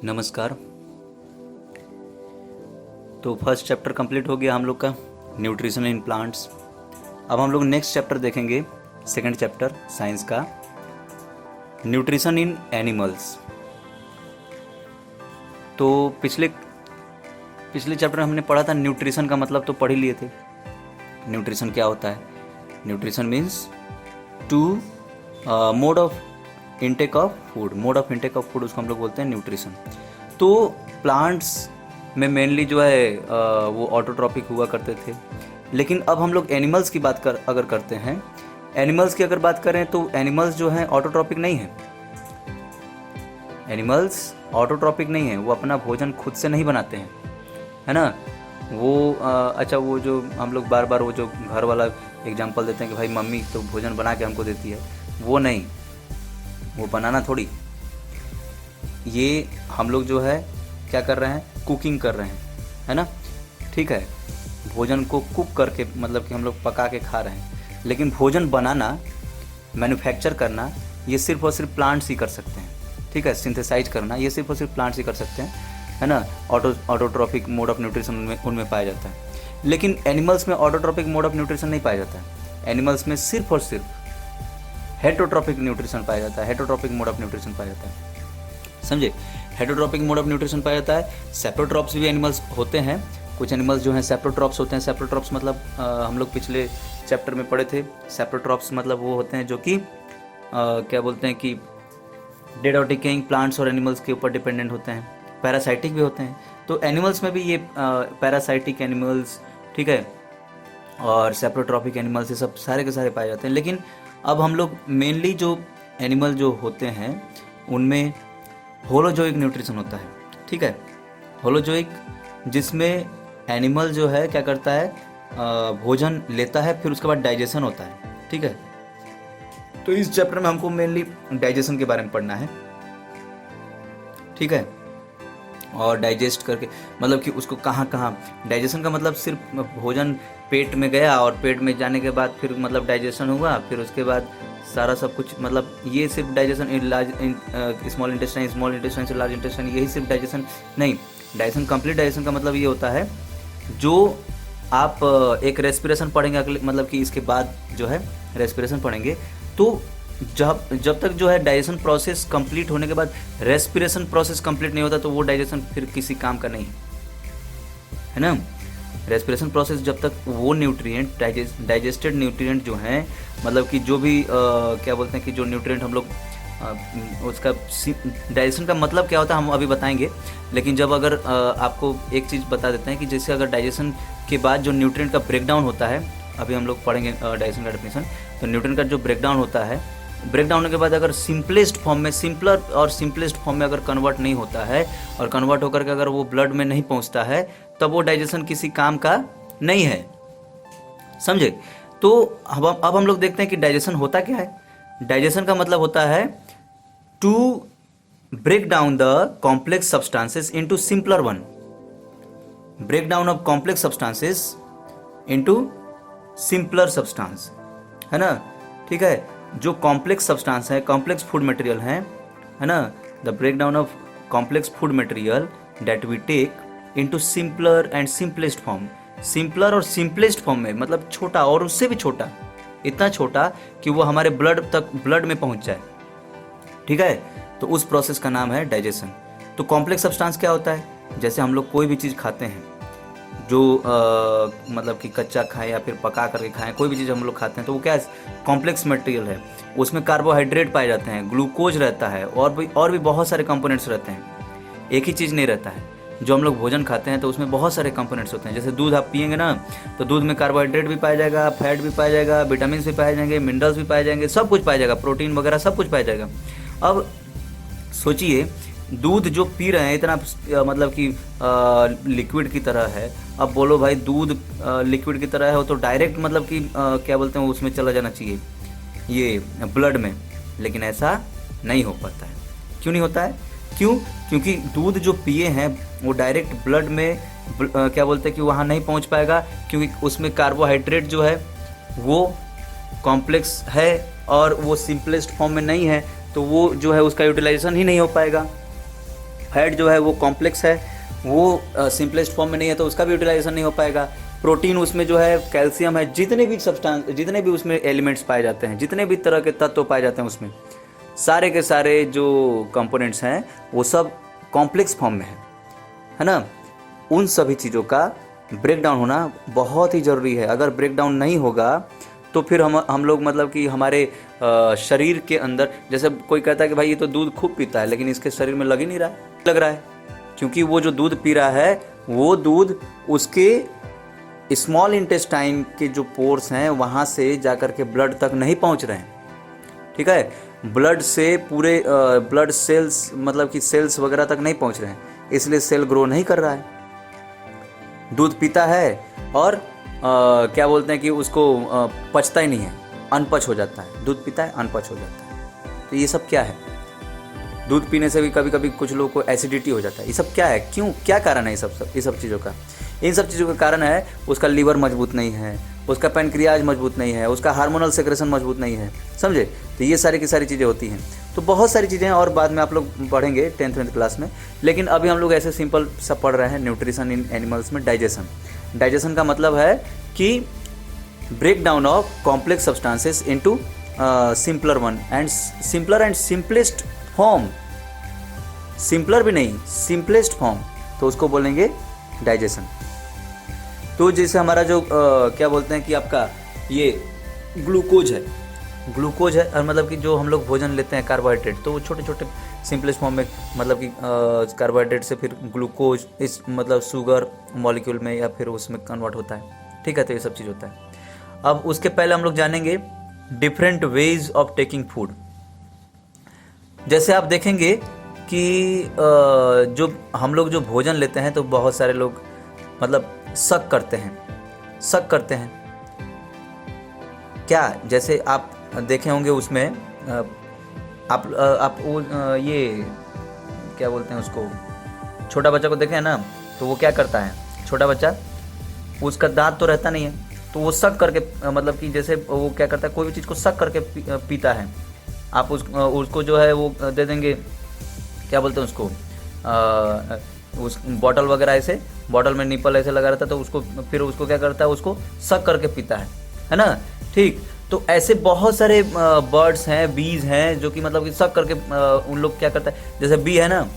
नमस्कार। तो first chapter complete हो गया हम लोग का, न्यूट्रिशन इन प्लांट्स। अब हम लोग नेक्स्ट चैप्टर देखेंगे, सेकंड चैप्टर साइंस का, न्यूट्रिशन इन एनिमल्स। तो पिछले चैप्टर में हमने पढ़ा था न्यूट्रिशन का मतलब तो पढ़ ही लिए थे। न्यूट्रिशन क्या होता है? Nutrition means to mode of intake of food. Mode of intake of food उसको हम लोग बोलते हैं न्यूट्रिशन। तो प्लांट्स में मेनली जो है वो ऑटोट्रॉपिक हुआ करते थे, लेकिन अब हम लोग एनिमल्स की बात अगर करते हैं, एनिमल्स की अगर बात करें तो एनिमल्स जो हैं ऑटोट्रॉपिक नहीं है। एनिमल्स ऑटोट्रॉपिक नहीं है, वो अपना भोजन खुद से नहीं बनाते हैं, है ना। वो अच्छा, वो जो हम लोग बार बार वो जो घर वाला एग्जांपल देते हैं कि भाई मम्मी तो भोजन बना के हमको देती है, वो नहीं, वो बनाना थोड़ी। ये हम लोग जो है क्या कर रहे हैं, कुकिंग कर रहे हैं, है ना। ठीक है, भोजन को कुक करके मतलब कि हम लोग पका के खा रहे हैं, लेकिन भोजन बनाना, मैन्युफैक्चर करना, ये सिर्फ और सिर्फ प्लांट्स ही कर सकते हैं। ठीक है, सिंथेसाइज करना ये सिर्फ और सिर्फ प्लांट्स ही कर सकते हैं, है ना। ऑटोट्रॉपिक मोड ऑफ न्यूट्रिशन उनमें पाया जाता है, लेकिन एनिमल्स में ऑटोट्रॉपिक मोड ऑफ न्यूट्रिशन नहीं पाया जाता है। एनिमल्स में सिर्फ और सिर्फ हेटरोट्रॉपिक न्यूट्रिशन पाया जाता है, हेटरोट्रॉपिक मोड ऑफ न्यूट्रिशन पाया जाता है, समझे। हेटरोट्रॉपिक मोड ऑफ न्यूट्रिशन पाया जाता है। सेप्रोट्रॉप्स भी एनिमल्स होते हैं, कुछ एनिमल्स जो हैं सेप्रोट्रॉप्स होते हैं। सेप्रोट्रॉप्स मतलब हम लोग पिछले चैप्टर में पढ़े थे। सेप्रोट्रॉप्स मतलब वो होते हैं जो कि क्या बोलते हैं कि डेड और डिकेइंग प्लांट्स और एनिमल्स के ऊपर डिपेंडेंट होते हैं। पैरासाइटिक भी होते हैं। तो एनिमल्स में भी ये पैरासाइटिक एनिमल्स, ठीक है, और सेप्रोट्रॉपिक एनिमल्स, ये सब सारे के सारे पाए जाते हैं। लेकिन अब हम लोग मेनली जो एनिमल जो होते हैं उनमें होलोजोइक न्यूट्रिशन होता है। ठीक है, होलोजोइक, जिसमें एनिमल जो है क्या करता है, भोजन लेता है, फिर उसके बाद डाइजेशन होता है। ठीक है, तो इस चैप्टर में हमको मेनली डाइजेशन के बारे में पढ़ना है। ठीक है, और डाइजेस्ट करके मतलब कि उसको कहाँ कहाँ, डाइजेशन का मतलब सिर्फ भोजन पेट में गया और पेट में जाने के बाद फिर मतलब डाइजेशन हुआ, फिर उसके बाद सारा सब कुछ, मतलब ये सिर्फ डाइजेशन स्मॉल इंटेस्टाइन से लार्ज इंटेस्टाइन, यही सिर्फ डाइजेशन नहीं। डाइजेशन, कंप्लीट डाइजेशन का मतलब ये होता है जो आप एक रेस्पिरेशन पढ़ेंगे अगले, मतलब कि इसके बाद जो है रेस्पिरेशन पढ़ेंगे, तो जब तक जो है डाइजेशन प्रोसेस कंप्लीट होने के बाद रेस्पिरेशन प्रोसेस कंप्लीट नहीं होता, तो वो डाइजेशन फिर किसी काम का नहीं है ना। रेस्पिरेशन प्रोसेस जब तक वो न्यूट्रिएंट डाइजेस्टेड न्यूट्रिएंट जो हैं, मतलब कि जो भी क्या बोलते हैं कि जो न्यूट्रिएंट हम लोग उसका डाइजेशन का मतलब क्या होता है हम अभी बताएंगे। लेकिन जब अगर आपको एक चीज़ बता देते हैं कि जैसे अगर डाइजेशन के बाद जो न्यूट्रिएंट का ब्रेकडाउन होता है, अभी हम लोग पढ़ेंगे डाइजेशन का डेफिनेशन, तो न्यूट्रिएंट का जो ब्रेकडाउन होता है, ब्रेकडाउन होने के बाद अगर सिंपलेस्ट फॉर्म में, सिंपलर और सिंपलेस्ट फॉर्म में अगर कन्वर्ट नहीं होता है, और कन्वर्ट होकर के अगर वो ब्लड में नहीं पहुंचता है, तब वो डाइजेशन किसी काम का नहीं है, समझे। तो अब हम लोग देखते हैं कि डाइजेशन होता क्या है। डाइजेशन का मतलब होता है to break down the complex substances into simpler one. Break down of complex substances into simpler substance, है ना। ठीक है, जो कॉम्प्लेक्स सब्सटेंस है, कॉम्प्लेक्स फूड मटेरियल है ना, the break down of complex food material that we take into simpler and simplest form. Simpler और simplest form में मतलब छोटा और उससे भी छोटा, इतना छोटा कि वो हमारे ब्लड में पहुंच जाए। ठीक है, तो उस प्रोसेस का नाम है डाइजेशन। तो कॉम्प्लेक्स सब्सटेंस क्या होता है, जैसे हम लोग कोई भी चीज़ खाते हैं, जो मतलब कि कच्चा खाएं या फिर पका करके खाएं, कोई भी चीज़ हम लोग खाते हैं, तो वो क्या है, कॉम्प्लेक्स मटेरियल है। उसमें कार्बोहाइड्रेट पाए जाते हैं, ग्लूकोज रहता है, और भी बहुत सारे कंपोनेंट्स रहते हैं। एक ही चीज़ नहीं रहता है। जो हम लोग भोजन खाते हैं तो उसमें बहुत सारे कंपोनेंट्स होते हैं। जैसे दूध आप पिएंगे ना, तो दूध में कार्बोहाइड्रेट भी पाया जाएगा, फैट भी पाया जाएगा, विटामिन भी पाए जाएंगे, मिनरल्स भी पाए जाएंगे, सब कुछ पाया जाएगा, प्रोटीन वगैरह सब कुछ पाया जाएगा। अब सोचिए, दूध जो पी रहे हैं इतना मतलब कि लिक्विड की तरह है। अब बोलो भाई दूध लिक्विड की तरह है, वो तो डायरेक्ट मतलब कि क्या बोलते हैं उसमें चला जाना चाहिए, ये ब्लड में, लेकिन ऐसा नहीं हो पाता है। क्यों नहीं होता है? क्योंकि दूध जो पिए हैं वो डायरेक्ट ब्लड में क्या बोलते हैं कि वहाँ नहीं पहुँच पाएगा, क्योंकि उसमें कार्बोहाइड्रेट जो है वो कॉम्प्लेक्स है और वो सिंपलेस्ट फॉर्म में नहीं है, तो वो जो है उसका यूटिलाइजेशन ही नहीं हो पाएगा। फैट जो है वो कॉम्प्लेक्स है, वो सिंपलेस्ट फॉर्म में नहीं है, तो उसका भी यूटिलाइजेशन नहीं हो पाएगा। प्रोटीन उसमें जो है, कैल्शियम है, जितने भी सब्सटेंस, जितने भी उसमें एलिमेंट्स पाए जाते हैं, जितने भी तरह के तत्व पाए जाते हैं उसमें, सारे के सारे जो कंपोनेंट्स हैं वो सब कॉम्प्लेक्स फॉर्म में है ना। उन सभी चीज़ों का ब्रेक डाउन होना बहुत ही ज़रूरी है। अगर ब्रेक डाउन नहीं होगा तो फिर हम लोग मतलब कि हमारे शरीर के अंदर, जैसे कोई कहता है कि भाई ये तो दूध खूब पीता है, लेकिन इसके शरीर में लग ही नहीं रहा है, लग रहा है क्योंकि वो जो दूध पी रहा है वो दूध उसके स्मॉल इंटेस्टाइन के जो पोर्स हैं वहाँ से जाकर के ब्लड तक नहीं पहुँच रहे हैं, ठीक है। ब्लड से पूरे ब्लड सेल्स मतलब कि सेल्स वगैरह तक नहीं पहुँच रहे हैं, इसलिए सेल ग्रो नहीं कर रहा है। दूध पीता है और क्या बोलते हैं कि उसको पचता ही नहीं है, अनपच हो जाता है। दूध पीता है, अनपच हो जाता है। तो ये सब क्या है? दूध पीने से भी कभी कभी कुछ लोगों को एसिडिटी हो जाता है। ये सब क्या है? क्यों, क्या कारण है ये सब चीज़ों का? इन सब चीज़ों का कारण है उसका लीवर मजबूत नहीं है, उसका पैनक्रियाज मजबूत नहीं है, उसका हार्मोनल सेक्रेशन मजबूत नहीं है, समझे। तो ये सारी की सारी चीज़ें होती हैं। तो बहुत सारी चीज़ें हैं और बाद में आप लोग पढ़ेंगे 10th क्लास में, लेकिन अभी हम लोग ऐसे सिंपल सब पढ़ रहे हैं। न्यूट्रिशन इन एनिमल्स में डाइजेशन का मतलब है कि break down of complex substances into simpler and simplest form. Simpler भी नहीं, सिंपलेस्ट फॉर्म, तो उसको बोलेंगे डाइजेशन। तो जैसे हमारा जो क्या बोलते हैं कि आपका ये ग्लूकोज है और मतलब कि जो हम लोग भोजन लेते हैं कार्बोहाइड्रेट, तो वो छोटे छोटे सिंपलेस्ट फॉर्म में मतलब कि कार्बोहाइड्रेट से फिर ग्लूकोज इस मतलब शुगर मॉलिक्यूल में या फिर उसमें कन्वर्ट होता है, ठीक है। तो ये सब चीज़ होता है। अब उसके पहले हम लोग जानेंगे different ways of taking food. जैसे आप देखेंगे कि जो हम लोग जो भोजन लेते हैं तो बहुत सारे लोग मतलब शक करते हैं क्या, जैसे आप देखे होंगे उसमें आप वो ये क्या बोलते हैं उसको, छोटा बच्चा को देखे हैं ना, तो वो क्या करता है, छोटा बच्चा उसका दांत तो रहता नहीं है, तो वो शक करके मतलब कि जैसे वो क्या करता है, कोई भी चीज़ को शक करके पीता है। आप उसको जो है वो दे देंगे, क्या बोलते हैं उसको, उस बॉटल वगैरह, ऐसे बॉटल में निपल ऐसे लगा रहता है, तो उसको फिर उसको क्या करता है, उसको शक करके पीता है ना, ठीक। तो ऐसे बहुत सारे बर्ड्स हैं, बीज हैं, जो कि मतलब कि शक करके उन लोग क्या करता है, जैसे बी है ना,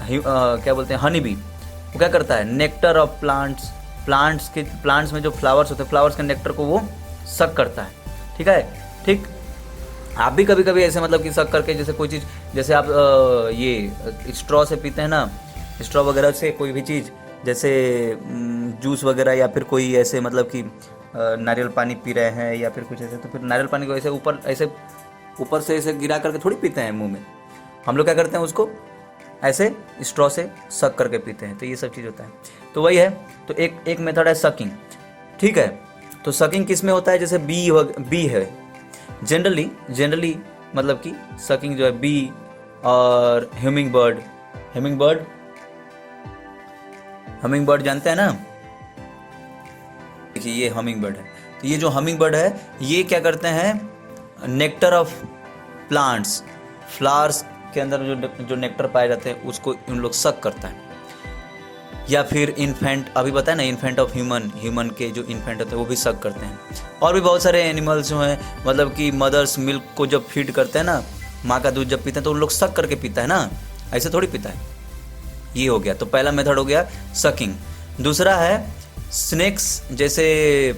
क्या बोलते हैं, हनी बी, वो क्या करता है, नेक्टर ऑफ प्लांट्स में जो फ्लावर्स होते हैं, फ्लावर्स के नेक्टर को वो शक करता है, ठीक है, ठीक। आप भी कभी कभी ऐसे मतलब कि शक करके, जैसे कोई चीज़, जैसे आप ये स्ट्रॉ से पीते हैं ना, स्ट्रॉ वगैरह से कोई भी चीज़, जैसे जूस वगैरह, या फिर कोई ऐसे मतलब कि नारियल पानी पी रहे हैं या फिर कुछ ऐसे, तो फिर नारियल पानी को ऐसे ऊपर से ऐसे गिरा करके थोड़ी पीते हैं मुंह में। हम लोग क्या करते हैं, उसको ऐसे स्ट्रॉ से सक करके पीते हैं। तो ये सब चीज़ होता है। तो वही है, तो एक मेथड है सकिंग, ठीक है। तो सकिंग किस में होता है, जैसे बी है, जनरली मतलब कि सकिंग जो है बी और ह्यूमिंग बर्ड जानते हैं ना, देखिए ये हमिंग बर्ड है। तो ये जो हमिंग बर्ड है, ये क्या करते हैं, नेक्टर ऑफ प्लांट्स, फ्लावर्स के अंदर जो नेक्टर पाए जाते हैं उसको उन लोग सक करता है। या फिर इन्फेंट, अभी बताया ना, इन्फेंट ऑफ ह्यूमन के जो इन्फेंट होते हैं वो भी सक करते हैं। और भी बहुत सारे एनिमल्स जो हैं, मतलब कि मदर्स मिल्क को जब फीड करते हैं ना, माँ का दूध जब पीते हैं तो उन लोग सक करके पीता है ना, ऐसे थोड़ी पीता है। ये हो गया, तो पहला मेथड हो गया सकिंग। दूसरा है स्नेक्स, जैसे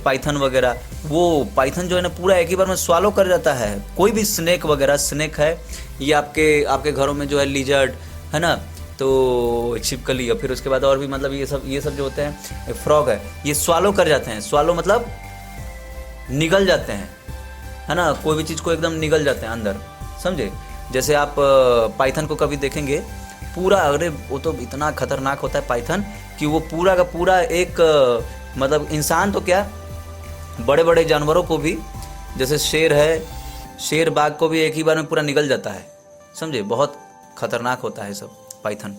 पाइथन वगैरह, वो पाइथन जो है ना पूरा एक ही बार में स्वालो कर जाता है। कोई भी स्नेक वगैरह, स्नेक है ये आपके घरों में जो है, लिजर्ड है ना, तो छिपकली, और फिर उसके बाद और भी मतलब ये सब जो होते हैं, फ्रॉग है, ये स्वालो कर जाते हैं। स्वालो मतलब निगल जाते हैं, है ना, कोई भी चीज़ को एकदम निगल जाते हैं अंदर, समझे। जैसे आप पाइथन को कभी देखेंगे पूरा, अरे वो तो इतना खतरनाक होता है पाइथन कि वो पूरा का पूरा एक मतलब इंसान तो क्या, बड़े बड़े जानवरों को भी, जैसे शेर है, शेर बाघ को भी एक ही बार में पूरा निगल जाता है, समझे। बहुत खतरनाक होता है सब पाइथन।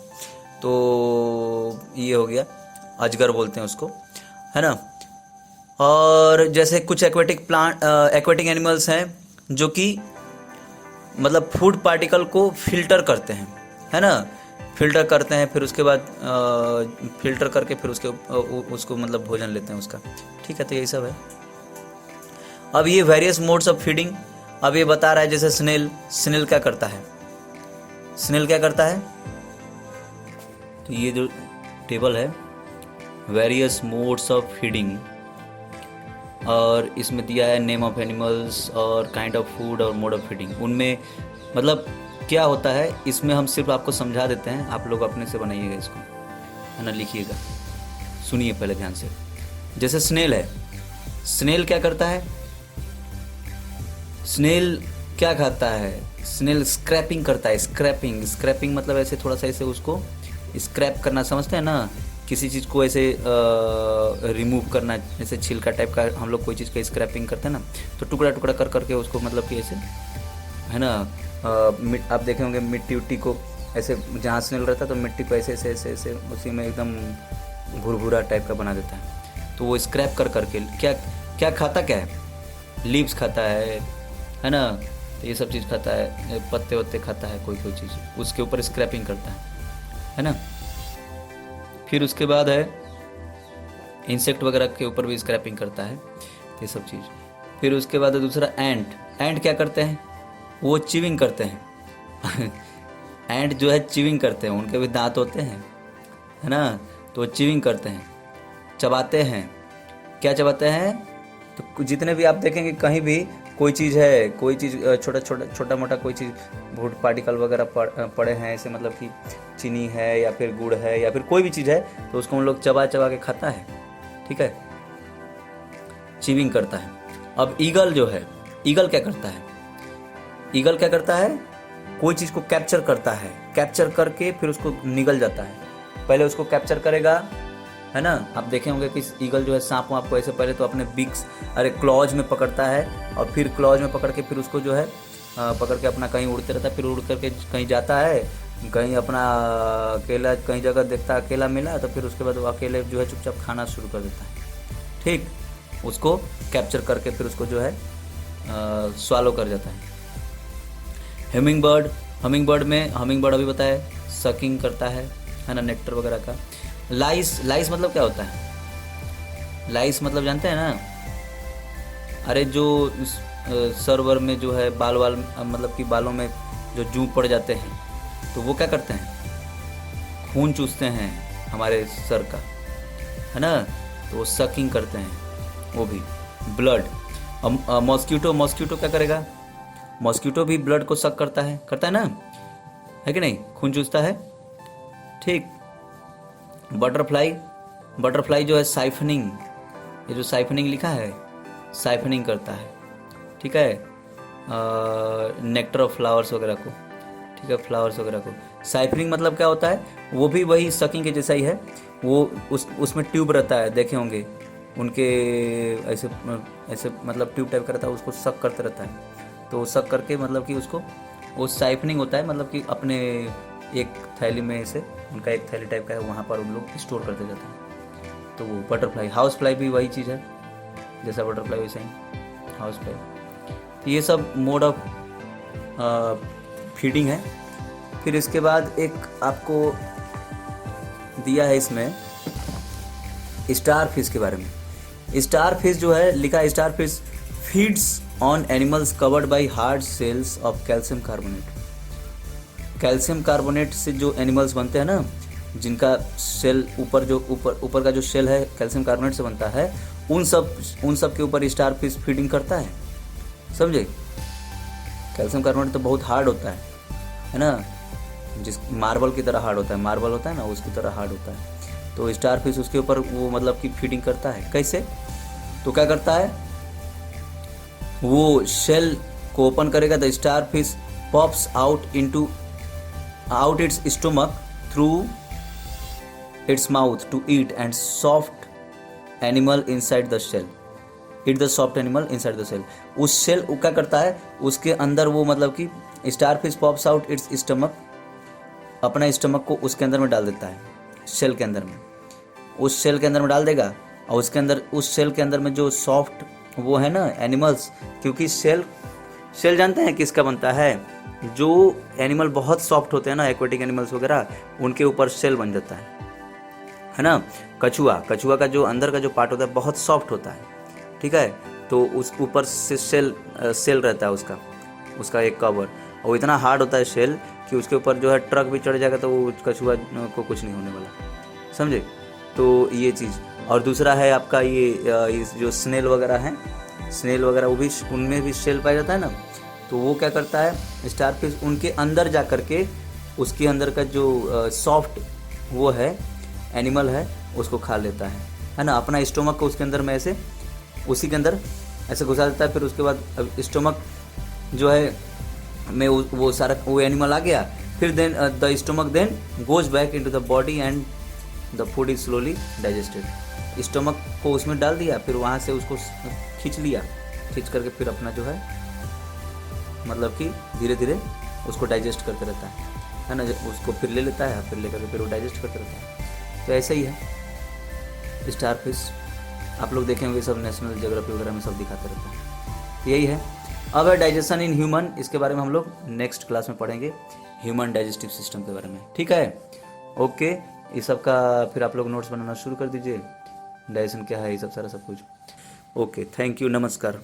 तो ये हो गया, अजगर बोलते हैं उसको, है ना। और जैसे कुछ एक्वेटिक एनिमल्स हैं जो कि मतलब फूड पार्टिकल को फिल्टर करते हैं, है ना। फिल्टर करते हैं, फिर उसके बाद फिल्टर करके फिर उसको मतलब भोजन लेते हैं उसका। ठीक है, तो यही सब है। अब ये वेरियस मोड्स ऑफ फीडिंग, अब ये बता रहा है जैसे स्नेल क्या करता है, स्नेल क्या करता है, तो ये जो टेबल है वेरियस मोड्स ऑफ फीडिंग, और इसमें दिया है नेम ऑफ एनिमल्स और काइंड ऑफ फूड और मोड ऑफ फीडिंग। उनमें मतलब क्या होता है, इसमें हम सिर्फ आपको समझा देते हैं, आप लोग अपने से बनाइएगा इसको, है ना, लिखिएगा, सुनिए पहले ध्यान से। जैसे स्नेल है, स्नेल क्या करता है, स्नेल क्या खाता है, स्नेल स्क्रैपिंग करता है। स्क्रैपिंग मतलब ऐसे थोड़ा सा ऐसे उसको स्क्रैप करना, समझते हैं ना, किसी चीज़ को ऐसे रिमूव करना, जैसे छिलका टाइप का हम लोग कोई चीज़ का स्क्रैपिंग करते हैं ना, तो टुकड़ा टुकड़ा कर करके उसको मतलब कि ऐसे, है ना, आप देखे होंगे मिट्टी उट्टी को ऐसे, जहाँ स्नेल रहता है तो मिट्टी को ऐसे ऐसे ऐसे ऐसे उसी में एकदम भुरभुरा टाइप का बना देता है। तो वो स्क्रैप कर करके क्या क्या खाता, क्या है, लीव्स खाता है ना, तो ये सब चीज़ खाता है, पत्ते वत्ते खाता है, कोई चीज़ उसके ऊपर स्क्रैपिंग करता है ना। फिर उसके बाद है इंसेक्ट वगैरह के ऊपर भी स्क्रैपिंग करता है, ये सब चीज़। फिर उसके बाद है दूसरा एंट क्या करते हैं, वो चिविंग करते हैं एंट जो है चिविंग करते हैं, उनके भी दांत होते हैं, है ना, तो वो चिविंग करते हैं, चबाते हैं। क्या चबाते हैं, तो जितने भी आप देखेंगे कहीं भी कोई चीज़ है, कोई चीज़ छोटा मोटा कोई चीज़ फूड पार्टिकल वगैरह पड़े हैं ऐसे, मतलब कि चीनी है या फिर गुड़ है या फिर कोई भी चीज़ है, तो उसको हम लोग चबा के खाता है। ठीक है, चिविंग करता है। अब ईगल जो है, ईगल क्या करता है, ईगल क्या करता है, कोई चीज़ को कैप्चर करता है, कैप्चर करके फिर उसको निगल जाता है। पहले उसको कैप्चर करेगा, है ना, आप देखे होंगे कि ईगल जो है सांप वाप को ऐसे पहले तो अपने बिग्स क्लॉज में पकड़ता है, और फिर क्लॉज में पकड़ के फिर उसको जो है पकड़ के अपना कहीं उड़ते रहता है, फिर उड़ करके कहीं जाता है, कहीं अपना अकेला कहीं जगह देखता है अकेला मिला, तो फिर उसके बाद वो अकेले जो है चुपचाप खाना शुरू कर देता है। ठीक, उसको कैप्चर करके फिर उसको जो है स्वालो कर जाता है। हमिंग बर्ड अभी बताया सकिंग करता है ना, नेक्टर वगैरह का। लाइस मतलब क्या होता है, लाइस मतलब जानते हैं ना, अरे जो सर्वर में जो है बाल मतलब कि बालों में जो जू पड़ जाते हैं, तो वो क्या करते हैं, खून चूसते हैं हमारे सर का, है ना, तो वो सकिंग करते हैं, वो भी ब्लड। मॉस्किटो क्या करेगा, मॉस्किटो भी ब्लड को सक करता है ना, है कि नहीं, खून चूसता है। ठीक, बटरफ्लाई जो है साइफनिंग, ये जो साइफनिंग लिखा है, साइफनिंग करता है। ठीक है, नेक्टर ऑफ फ्लावर्स वगैरह को, ठीक है, फ्लावर्स वगैरह को साइफनिंग मतलब क्या होता है, वो भी वही सकिंग के जैसा ही है। वो उसमें ट्यूब रहता है, देखे होंगे उनके ऐसे मतलब ट्यूब टाइप का रहता है, उसको सक करते रहता है, तो सक करके मतलब कि उसको वो साइफनिंग होता है, मतलब कि अपने एक थैली में से, उनका एक थैली टाइप का है, वहाँ पर उन लोग स्टोर करते जाते हैं। तो वो बटरफ्लाई, हाउस फ्लाई भी वही चीज़ है, जैसा बटरफ्लाई वैसे ही हाउस फ्लाई। तो ये सब मोड ऑफ फीडिंग है। फिर इसके बाद एक आपको दिया है इसमें स्टार फिश के बारे में। स्टार फिश जो है लिखा है, starfish feeds on animals covered by hard shells of calcium carbonate. Calcium carbonate से जो एनिमल्स बनते हैं ना, जिनका सेल ऊपर का जो सेल है कैल्शियम कार्बोनेट से बनता है, उन सब के ऊपर स्टार फिश फीडिंग करता है, समझे। कैल्शियम कार्बोनेट तो बहुत हार्ड होता है ना, जिस मार्बल की तरह हार्ड होता है, मार्बल होता है ना, उसकी तरह हार्ड होता है। तो स्टार फिश उसके ऊपर वो मतलब कि फीडिंग करता है। कैसे, तो क्या करता है, वो शेल को ओपन करेगा, the star fish pops out its stomach through its mouth to eat and soft animal inside the shell. Eat the soft animal inside the shell. उस शेल क्या करता है, उसके अंदर वो मतलब कि star fish pops out it's stomach, अपना स्टमक को उसके अंदर में डाल देता है, शेल के अंदर में, उस शेल के अंदर में डाल देगा। और उसके अंदर, उस शेल के अंदर में जो सॉफ्ट वो है ना एनिमल्स, क्योंकि शेल जानते हैं किसका बनता है, जो एनिमल बहुत सॉफ्ट होते हैं ना, एक्वेटिक एनिमल्स वगैरह, उनके ऊपर सेल बन जाता है ना। कछुआ का जो अंदर का जो पार्ट होता है बहुत सॉफ्ट होता है, ठीक है। तो उस ऊपर से सेल रहता है उसका एक कवर, और वो इतना हार्ड होता है सेल कि उसके ऊपर जो है ट्रक भी चढ़ जाएगा तो वो कछुआ को कुछ नहीं होने वाला, समझे। तो ये चीज़। और दूसरा है आपका ये जो स्नेल वगैरह हैं, स्नेल वगैरह, वो भी उनमें भी सेल पाया जाता है ना। तो वो क्या करता है, स्टारफिश उनके अंदर जा कर के उसके अंदर का जो सॉफ्ट वो है एनिमल है उसको खा लेता है ना। अपना स्टोमक को उसके अंदर में ऐसे उसी के अंदर ऐसे घुसा देता है। फिर उसके बाद अब स्टोमक जो है में वो सारा वो एनिमल आ गया, फिर then the stomach then goes back into the body and the food is slowly digested. Stomach को उसमें डाल दिया, फिर वहाँ से उसको खींच लिया, खींच करके फिर अपना जो है मतलब कि धीरे धीरे उसको डाइजेस्ट करते रहता है ना। उसको फिर ले लेता है, फिर लेकर के फिर वो डाइजेस्ट करते रहता है। तो ऐसा ही है स्टारफिश, आप लोग देखेंगे सब नेशनल ज्योग्राफी वगैरह में सब दिखाते रहता है। यही है। अब है डाइजेशन इन ह्यूमन, इसके बारे में हम लोग नेक्स्ट क्लास में पढ़ेंगे, ह्यूमन डाइजेस्टिव सिस्टम के बारे में, ठीक है। ओके, इस सब का फिर आप लोग नोट्स बनाना शुरू कर दीजिए, डाइजेशन क्या है, ये सब सारा सब कुछ। ओके, थैंक यू, नमस्कार।